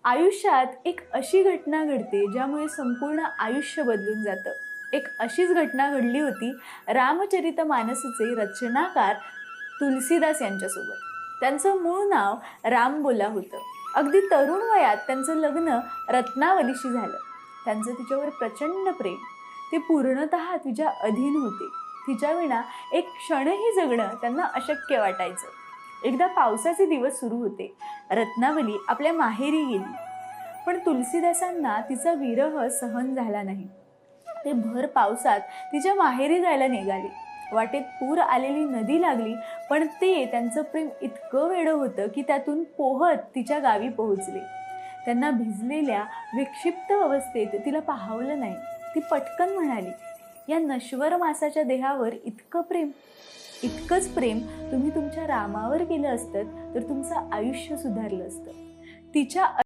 आयुष्यात एक अशी घटना घडते ज्यामुळे संपूर्ण आयुष्य बदलून जातं. एक अशीच घटना घडली होती रामचरितमानसचे रचनाकार तुलसीदास यांच्यासोबत. त्यांचं मूळ नाव रामबोला होतं. अगदी तरुण वयात त्यांचं लग्न रत्नावलीशी झालं. त्यांचं तिच्यावर प्रचंड प्रेम. ते पूर्णतः तिच्या अधीन होते. तिच्याविना एक क्षणही जगणं त्यांना अशक्य वाटायचं. एकदा पावसाचे दिवस सुरू होते. रत्नावली आपल्या माहेरी गेली, पण तुलसीदासांना तिचा विरह सहन झाला नाही. ते भर पावसात तिच्या माहेरी जायला निघाले. वाटेत पूर आलेली नदी लागली, पण ते त्यांचं प्रेम इतकं वेडं होतं की त्यातून पोहत तिच्या गावी पोहोचले. त्यांना भिजलेल्या विक्षिप्त अवस्थेत तिला पाहावलं नाही. ती पटकन म्हणाली, या नश्वर मासाच्या देहावर इतकं प्रेम, इतकंच प्रेम तुम्ही तुमच्या रामावर केलं असतं तर तुमचं आयुष्य सुधारलं असतं. तिच्या